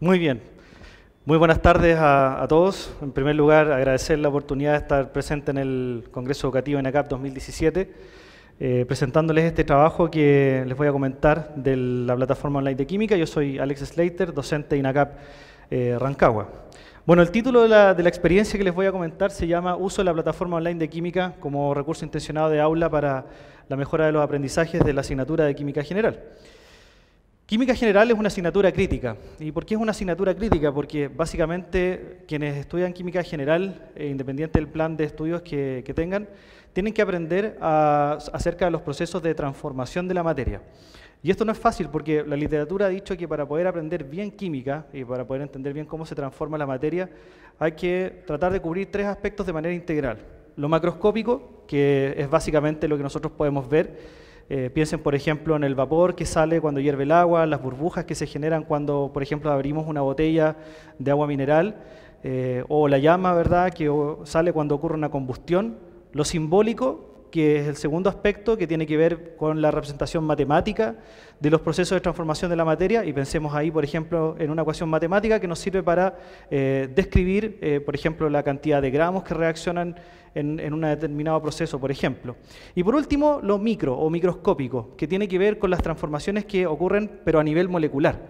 Muy bien. Muy buenas tardes a todos. En primer lugar, agradecer la oportunidad de estar presente en el Congreso Educativo ENACAP 2017, presentándoles este trabajo que les voy a comentar de la plataforma online de química. Yo soy Alex Slater, docente de ENACAP Rancagua. Bueno, el título de la experiencia que les voy a comentar se llama Uso de la plataforma online de química como recurso intencionado de aula para la mejora de los aprendizajes de la asignatura de Química General. Química General es una asignatura crítica. ¿Y por qué es una asignatura crítica? Porque básicamente quienes estudian Química General, independiente del plan de estudios que tengan, tienen que aprender acerca de los procesos de transformación de la materia. Y esto no es fácil porque la literatura ha dicho que para poder aprender bien química y para poder entender bien cómo se transforma la materia, hay que tratar de cubrir tres aspectos de manera integral. Lo macroscópico, que es básicamente lo que nosotros podemos ver. Piensen, por ejemplo, en el vapor que sale cuando hierve el agua, las burbujas que se generan cuando, por ejemplo, abrimos una botella de agua mineral, o la llama, ¿verdad?, que sale cuando ocurre una combustión. Lo simbólico, que es el segundo aspecto, que tiene que ver con la representación matemática de los procesos de transformación de la materia, y pensemos ahí, por ejemplo, en una ecuación matemática que nos sirve para describir, por ejemplo, la cantidad de gramos que reaccionan en un determinado proceso, por ejemplo. Y por último, lo micro o microscópico, que tiene que ver con las transformaciones que ocurren, pero a nivel molecular.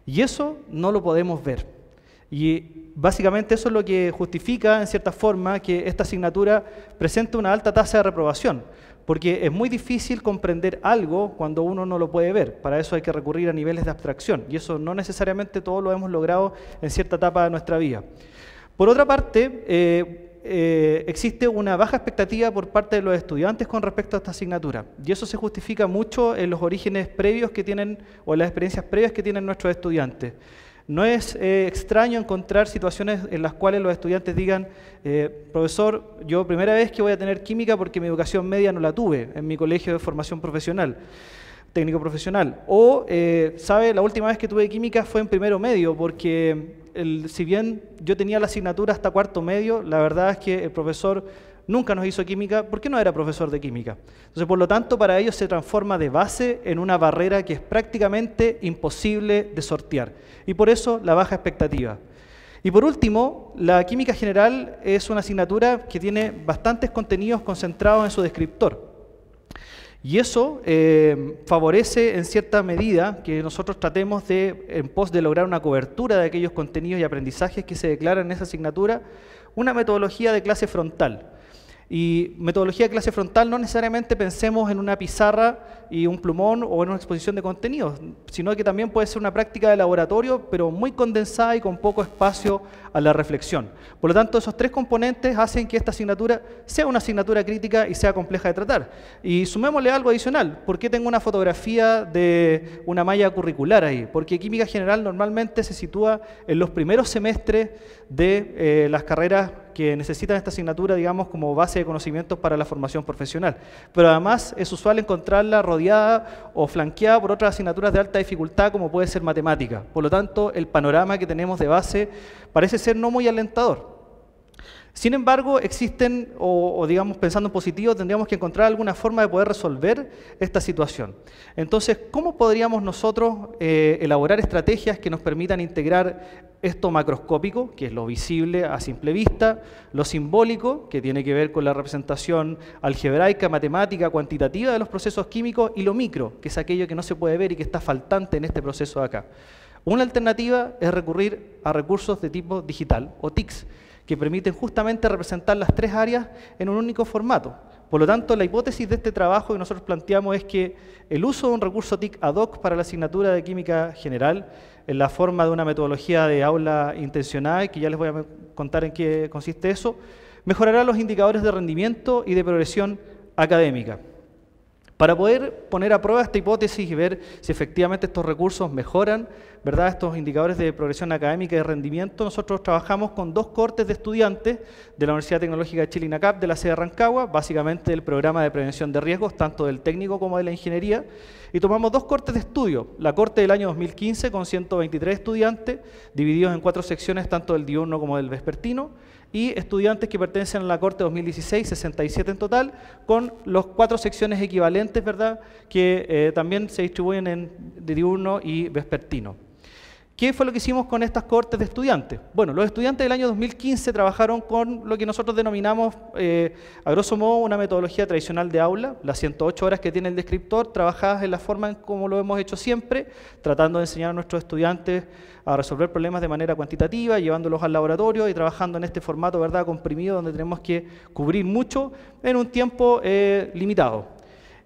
Y eso no lo podemos ver. Y básicamente eso es lo que justifica, en cierta forma, que esta asignatura presente una alta tasa de reprobación, porque es muy difícil comprender algo cuando uno no lo puede ver. Para eso hay que recurrir a niveles de abstracción, y eso no necesariamente todo lo hemos logrado en cierta etapa de nuestra vida. Por otra parte, existe una baja expectativa por parte de los estudiantes con respecto a esta asignatura, y eso se justifica mucho en los orígenes previos que tienen, o en las experiencias previas que tienen nuestros estudiantes. No es extraño encontrar situaciones en las cuales los estudiantes digan, profesor, yo primera vez que voy a tener química porque mi educación media no la tuve en mi colegio de formación profesional, técnico profesional. O, sabe, la última vez que tuve química fue en primero medio, porque si bien yo tenía la asignatura hasta cuarto medio, la verdad es que el profesor nunca nos hizo química porque no era profesor de química. Entonces, por lo tanto, para ellos se transforma de base en una barrera que es prácticamente imposible de sortear. Y por eso la baja expectativa. Y por último, la química general es una asignatura que tiene bastantes contenidos concentrados en su descriptor. Y eso favorece en cierta medida que nosotros tratemos de, en pos de lograr una cobertura de aquellos contenidos y aprendizajes que se declaran en esa asignatura, una metodología de clase frontal. Y metodología de clase frontal no necesariamente pensemos en una pizarra y un plumón o en una exposición de contenidos, sino que también puede ser una práctica de laboratorio, pero muy condensada y con poco espacio a la reflexión. Por lo tanto, esos tres componentes hacen que esta asignatura sea una asignatura crítica y sea compleja de tratar. Y sumémosle algo adicional. ¿Por qué tengo una fotografía de una malla curricular ahí? Porque Química General normalmente se sitúa en los primeros semestres de las carreras que necesitan esta asignatura, digamos, como base de conocimientos para la formación profesional. Pero además es usual encontrarla rodeada o flanqueada por otras asignaturas de alta dificultad, como puede ser matemática. Por lo tanto, el panorama que tenemos de base parece ser no muy alentador. Sin embargo, existen, o digamos, pensando en positivo, tendríamos que encontrar alguna forma de poder resolver esta situación. Entonces, ¿cómo podríamos nosotros elaborar estrategias que nos permitan integrar esto macroscópico, que es lo visible a simple vista, lo simbólico, que tiene que ver con la representación algebraica, matemática, cuantitativa de los procesos químicos, y lo micro, que es aquello que no se puede ver y que está faltante en este proceso de acá? Una alternativa es recurrir a recursos de tipo digital, o TICs, que permiten justamente representar las tres áreas en un único formato. Por lo tanto, la hipótesis de este trabajo que nosotros planteamos es que el uso de un recurso TIC ad hoc para la asignatura de Química General, en la forma de una metodología de aula intencionada, que ya les voy a contar en qué consiste eso, mejorará los indicadores de rendimiento y de progresión académica. Para poder poner a prueba esta hipótesis y ver si efectivamente estos recursos mejoran, ¿verdad?, estos indicadores de progresión académica y de rendimiento, nosotros trabajamos con dos cohortes de estudiantes de la Universidad Tecnológica de Chile, INACAP, de la sede de Rancagua, básicamente del programa de prevención de riesgos, tanto del técnico como de la ingeniería, y tomamos dos cohortes de estudio. La cohorte del año 2015 con 123 estudiantes, divididos en 4 secciones, tanto del diurno como del vespertino, y estudiantes que pertenecen a la Corte 2016, 67 en total, con las 4 secciones equivalentes, ¿verdad?, que también se distribuyen en diurno y vespertino. ¿Qué fue lo que hicimos con estas cohortes de estudiantes? Bueno, los estudiantes del año 2015 trabajaron con lo que nosotros denominamos, a grosso modo, una metodología tradicional de aula, las 108 horas que tiene el descriptor, trabajadas en la forma en como lo hemos hecho siempre, tratando de enseñar a nuestros estudiantes a resolver problemas de manera cuantitativa, llevándolos al laboratorio y trabajando en este formato, ¿verdad?, comprimido, donde tenemos que cubrir mucho en un tiempo limitado.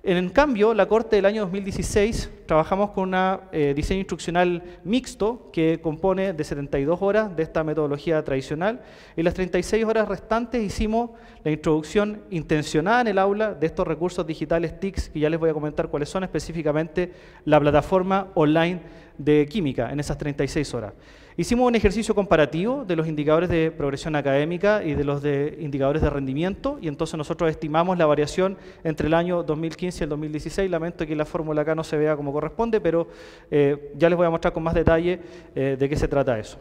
En cambio, la cohorte del año 2016 trabajamos con un diseño instruccional mixto que compone de 72 horas de esta metodología tradicional y las 36 horas restantes hicimos la introducción intencionada en el aula de estos recursos digitales TICS, que ya les voy a comentar cuáles son, específicamente la plataforma online de química en esas 36 horas. Hicimos un ejercicio comparativo de los indicadores de progresión académica y de los indicadores de rendimiento, y entonces nosotros estimamos la variación entre el año 2015 y el 2016. Lamento que la fórmula acá no se vea como corresponde, pero ya les voy a mostrar con más detalle de qué se trata eso.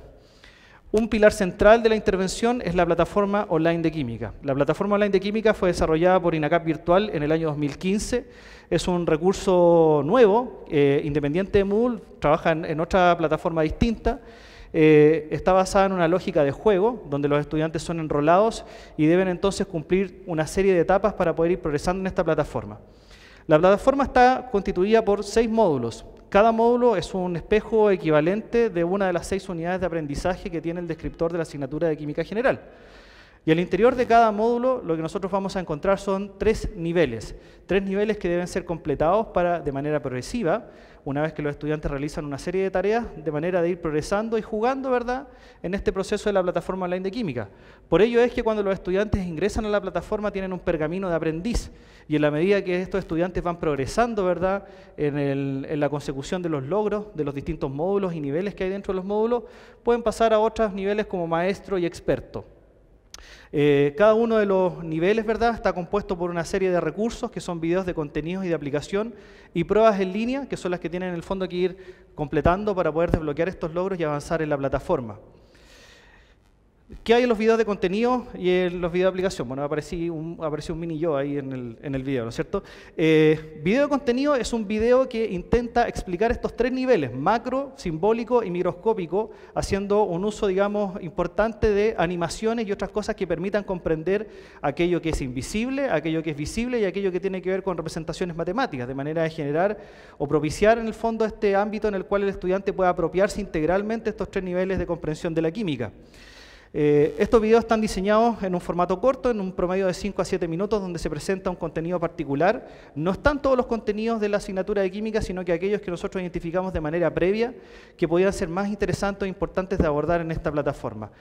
Un pilar central de la intervención es la plataforma online de química. La plataforma online de química fue desarrollada por INACAP Virtual en el año 2015. Es un recurso nuevo, independiente de Moodle, trabaja en otra plataforma distinta. Está basada en una lógica de juego, donde los estudiantes son enrolados y deben entonces cumplir una serie de etapas para poder ir progresando en esta plataforma. La plataforma está constituida por 6 módulos. Cada módulo es un espejo equivalente de una de las 6 unidades de aprendizaje que tiene el descriptor de la asignatura de Química General. Y al interior de cada módulo lo que nosotros vamos a encontrar son 3 niveles. 3 niveles que deben ser completados de manera progresiva, una vez que los estudiantes realizan una serie de tareas, de manera de ir progresando y jugando, ¿verdad?, en este proceso de la plataforma online de química. Por ello es que cuando los estudiantes ingresan a la plataforma tienen un pergamino de aprendiz, y en la medida que estos estudiantes van progresando, ¿verdad?, en la consecución de los logros de los distintos módulos y niveles que hay dentro de los módulos, pueden pasar a otros niveles como maestro y experto. Cada uno de los niveles, ¿verdad?, está compuesto por una serie de recursos que son videos de contenidos y de aplicación y pruebas en línea, que son las que tienen en el fondo que ir completando para poder desbloquear estos logros y avanzar en la plataforma. ¿Qué hay en los videos de contenido y en los videos de aplicación? Bueno, apareció un mini yo ahí en el video, ¿no es cierto? Video de contenido es un video que intenta explicar estos 3 niveles, macro, simbólico y microscópico, haciendo un uso, digamos, importante de animaciones y otras cosas que permitan comprender aquello que es invisible, aquello que es visible y aquello que tiene que ver con representaciones matemáticas, de manera de generar o propiciar en el fondo este ámbito en el cual el estudiante pueda apropiarse integralmente estos 3 niveles de comprensión de la química. Estos videos están diseñados en un formato corto, en un promedio de 5 a 7 minutos, donde se presenta un contenido particular. No están todos los contenidos de la asignatura de química, sino que aquellos que nosotros identificamos de manera previa, que podían ser más interesantes e importantes de abordar en esta plataforma.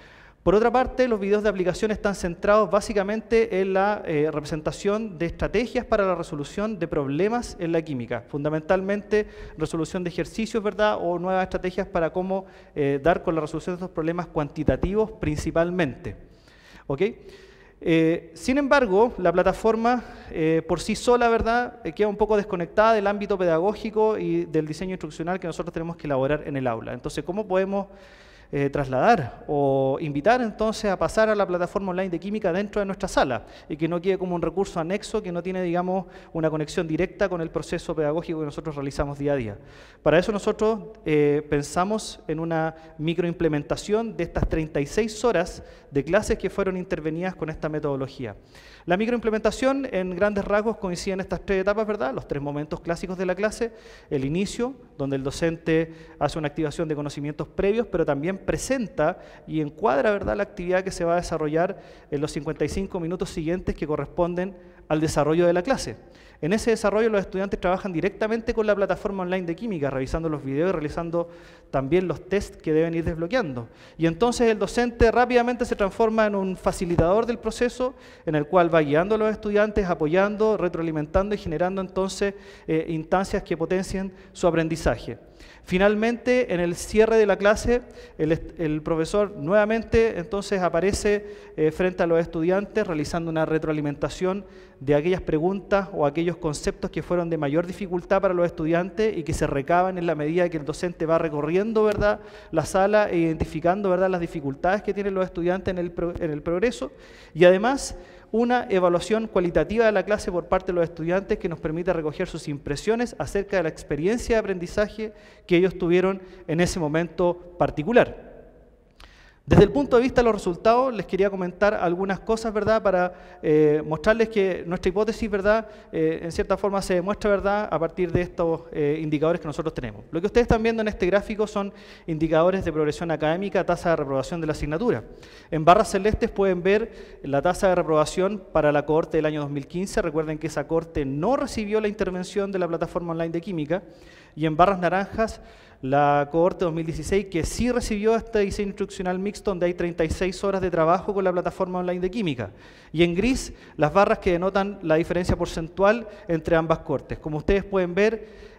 Por otra parte, los videos de aplicación están centrados básicamente en la representación de estrategias para la resolución de problemas en la química, fundamentalmente resolución de ejercicios, ¿verdad?, o nuevas estrategias para cómo dar con la resolución de estos problemas cuantitativos principalmente. ¿Ok? Sin embargo, la plataforma por sí sola, ¿verdad?, queda un poco desconectada del ámbito pedagógico y del diseño instruccional que nosotros tenemos que elaborar en el aula. Entonces, ¿cómo podemos trasladar o invitar entonces a pasar a la plataforma online de química dentro de nuestra sala y que no quede como un recurso anexo que no tiene, digamos, una conexión directa con el proceso pedagógico que nosotros realizamos día a día? Para eso nosotros pensamos en una microimplementación de estas 36 horas de clases que fueron intervenidas con esta metodología. La microimplementación, en grandes rasgos, coincide en estas 3 etapas, ¿verdad?, los 3 momentos clásicos de la clase: el inicio, donde el docente hace una activación de conocimientos previos, pero también presenta y encuadra, ¿verdad?, la actividad que se va a desarrollar en los 55 minutos siguientes que corresponden al desarrollo de la clase. En ese desarrollo los estudiantes trabajan directamente con la plataforma online de química, revisando los videos y realizando también los tests que deben ir desbloqueando. Y entonces el docente rápidamente se transforma en un facilitador del proceso, en el cual va guiando a los estudiantes, apoyando, retroalimentando y generando entonces instancias que potencien su aprendizaje. Finalmente, en el cierre de la clase, el profesor nuevamente entonces aparece frente a los estudiantes realizando una retroalimentación de aquellas preguntas o aquellos conceptos que fueron de mayor dificultad para los estudiantes y que se recaban en la medida que el docente va recorriendo, ¿verdad?, la sala e identificando, ¿verdad?, las dificultades que tienen los estudiantes en el progreso, y además una evaluación cualitativa de la clase por parte de los estudiantes que nos permita recoger sus impresiones acerca de la experiencia de aprendizaje que ellos tuvieron en ese momento particular. Desde el punto de vista de los resultados, les quería comentar algunas cosas, ¿verdad?, para mostrarles que nuestra hipótesis, ¿verdad?, en cierta forma se demuestra, ¿verdad?, a partir de estos indicadores que nosotros tenemos. Lo que ustedes están viendo en este gráfico son indicadores de progresión académica, tasa de reprobación de la asignatura. En barras celestes pueden ver la tasa de reprobación para la cohorte del año 2015. Recuerden que esa cohorte no recibió la intervención de la plataforma online de química. Y en barras naranjas, la cohorte 2016, que sí recibió este diseño instruccional mixto, donde hay 36 horas de trabajo con la plataforma online de química. Y en gris, las barras que denotan la diferencia porcentual entre ambas cohortes. Como ustedes pueden ver,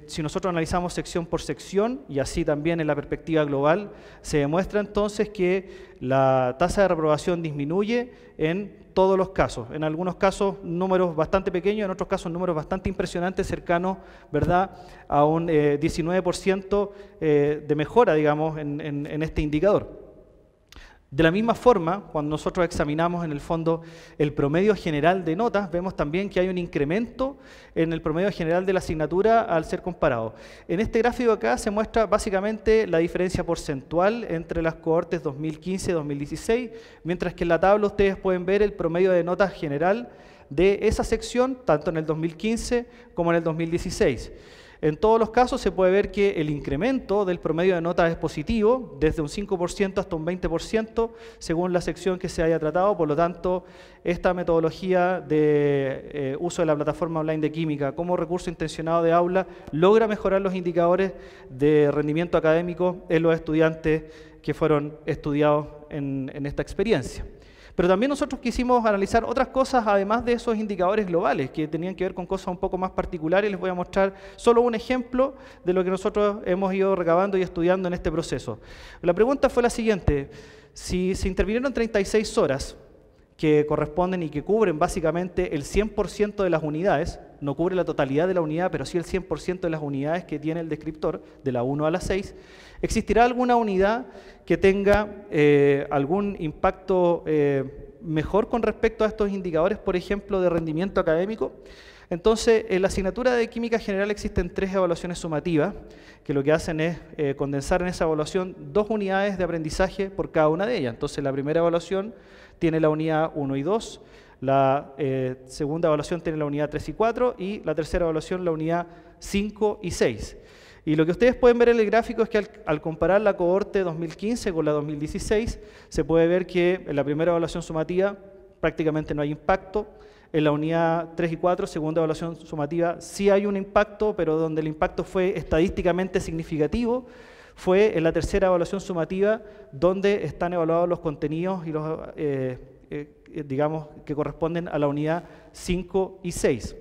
si nosotros analizamos sección por sección, y así también en la perspectiva global, se demuestra entonces que la tasa de reprobación disminuye en todos los casos. En algunos casos números bastante pequeños, en otros casos números bastante impresionantes, cercanos, ¿verdad?, a un 19% de mejora, digamos, en este indicador. De la misma forma, cuando nosotros examinamos en el fondo el promedio general de notas, vemos también que hay un incremento en el promedio general de la asignatura al ser comparado. En este gráfico acá se muestra básicamente la diferencia porcentual entre las cohortes 2015 y 2016, mientras que en la tabla ustedes pueden ver el promedio de notas general de esa sección, tanto en el 2015 como en el 2016. En todos los casos se puede ver que el incremento del promedio de notas es positivo, desde un 5% hasta un 20%, según la sección que se haya tratado. Por lo tanto, esta metodología de uso de la plataforma online de química como recurso intencionado de aula logra mejorar los indicadores de rendimiento académico en los estudiantes que fueron estudiados en esta experiencia. Pero también nosotros quisimos analizar otras cosas, además de esos indicadores globales, que tenían que ver con cosas un poco más particulares. Les voy a mostrar solo un ejemplo de lo que nosotros hemos ido recabando y estudiando en este proceso. La pregunta fue la siguiente: si se intervinieron 36 horas, que corresponden y que cubren básicamente el 100% de las unidades, no cubre la totalidad de la unidad, pero sí el 100% de las unidades que tiene el descriptor, de la 1 a la 6, ¿existirá alguna unidad que tenga algún impacto mejor con respecto a estos indicadores, por ejemplo, de rendimiento académico? Entonces, en la asignatura de Química General existen 3 evaluaciones sumativas, que lo que hacen es condensar en esa evaluación 2 unidades de aprendizaje por cada una de ellas. Entonces, la primera evaluación tiene la unidad 1 y 2, la segunda evaluación tiene la unidad 3 y 4, y la tercera evaluación la unidad 5 y 6. Y lo que ustedes pueden ver en el gráfico es que al comparar la cohorte 2015 con la 2016, se puede ver que en la primera evaluación sumativa prácticamente no hay impacto. En la unidad 3 y 4, segunda evaluación sumativa, sí hay un impacto, pero donde el impacto fue estadísticamente significativo fue en la tercera evaluación sumativa, donde están evaluados los contenidos y los, digamos, que corresponden a la unidad 5 y 6.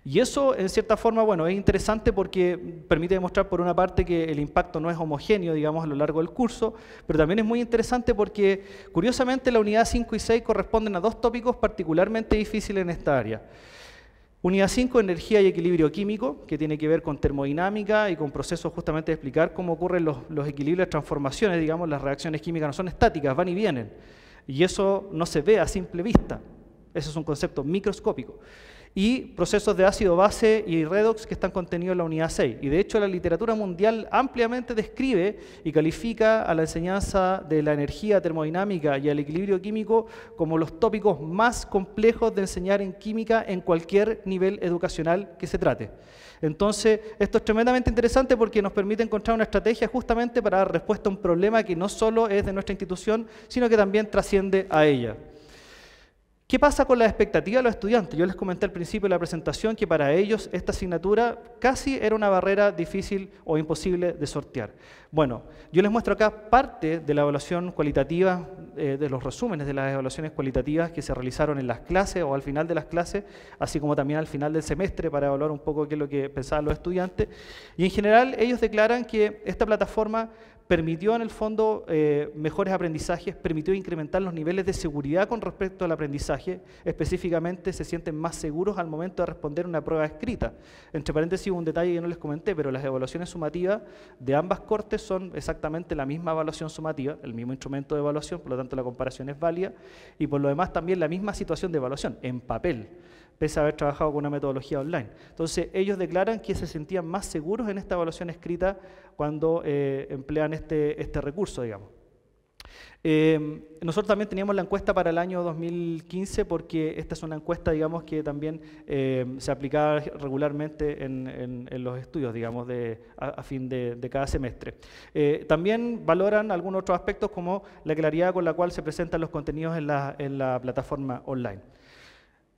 Y eso, en cierta forma, bueno, es interesante porque permite demostrar, por una parte, que el impacto no es homogéneo, digamos, a lo largo del curso, pero también es muy interesante porque, curiosamente, la unidad 5 y 6 corresponden a 2 tópicos particularmente difíciles en esta área. Unidad 5, energía y equilibrio químico, que tiene que ver con termodinámica y con procesos justamente de explicar cómo ocurren los equilibrios, las transformaciones, digamos, las reacciones químicas no son estáticas, van y vienen. Y eso no se ve a simple vista. Eso es un concepto microscópico. Y procesos de ácido-base y redox que están contenidos en la unidad 6. Y de hecho la literatura mundial ampliamente describe y califica a la enseñanza de la energía termodinámica y al equilibrio químico como los tópicos más complejos de enseñar en química en cualquier nivel educacional que se trate. Entonces, esto es tremendamente interesante porque nos permite encontrar una estrategia justamente para dar respuesta a un problema que no solo es de nuestra institución, sino que también trasciende a ella. ¿Qué pasa con las expectativas de los estudiantes? Yo les comenté al principio de la presentación que para ellos esta asignatura casi era una barrera difícil o imposible de sortear. Bueno, yo les muestro acá parte de la evaluación cualitativa, de los resúmenes de las evaluaciones cualitativas que se realizaron en las clases o al final de las clases, así como también al final del semestre para evaluar un poco qué es lo que pensaban los estudiantes. Y en general ellos declaran que esta plataforma permitió en el fondo mejores aprendizajes, permitió incrementar los niveles de seguridad con respecto al aprendizaje, específicamente se sienten más seguros al momento de responder una prueba escrita. Entre paréntesis, un detalle que no les comenté, pero las evaluaciones sumativas de ambas cortes son exactamente la misma evaluación sumativa, el mismo instrumento de evaluación, por lo tanto la comparación es válida, y por lo demás también la misma situación de evaluación, en papel, pese a haber trabajado con una metodología online. Entonces, ellos declaran que se sentían más seguros en esta evaluación escrita cuando emplean este recurso, digamos. Nosotros también teníamos la encuesta para el año 2015 porque esta es una encuesta, digamos, que también se aplicaba regularmente en los estudios, digamos, a fin de cada semestre. También valoran algunos otros aspectos como la claridad con la cual se presentan los contenidos en la plataforma online.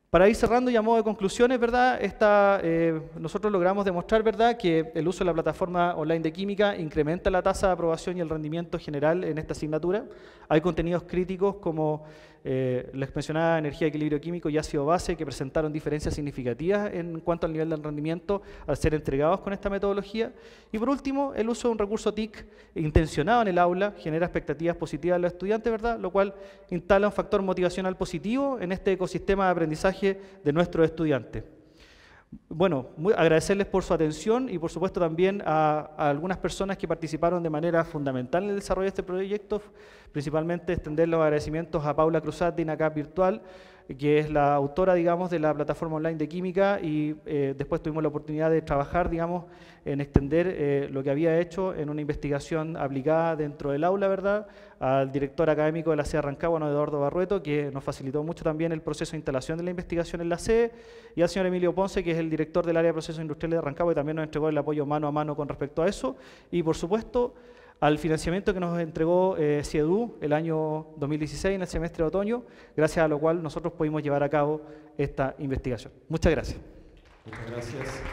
Para ir cerrando y a modo de conclusiones, ¿verdad? Nosotros logramos demostrar, ¿verdad?, que el uso de la plataforma online de química incrementa la tasa de aprobación y el rendimiento general en esta asignatura. Hay contenidos críticos como les mencionaba energía, equilibrio químico y ácido base que presentaron diferencias significativas en cuanto al nivel del rendimiento al ser entregados con esta metodología. Y por último, el uso de un recurso TIC intencionado en el aula genera expectativas positivas a los estudiantes, ¿verdad?, lo cual instala un factor motivacional positivo en este ecosistema de aprendizaje de nuestros estudiantes. Bueno, agradecerles por su atención y por supuesto también a algunas personas que participaron de manera fundamental en el desarrollo de este proyecto, principalmente extender los agradecimientos a Paula Cruzat de INACAP Virtual, que es la autora, digamos, de la plataforma online de química, y después tuvimos la oportunidad de trabajar, digamos, en extender lo que había hecho en una investigación aplicada dentro del aula, ¿verdad?, al director académico de la sede de Rancagua, Eduardo Barrueto, que nos facilitó mucho también el proceso de instalación de la investigación en la sede, y al señor Emilio Ponce, que es el director del área de procesos industriales de Rancagua, y también nos entregó el apoyo mano a mano con respecto a eso, y por supuesto al financiamiento que nos entregó CIEDU el año 2016 en el semestre de otoño, gracias a lo cual nosotros pudimos llevar a cabo esta investigación. Muchas gracias. Muchas gracias.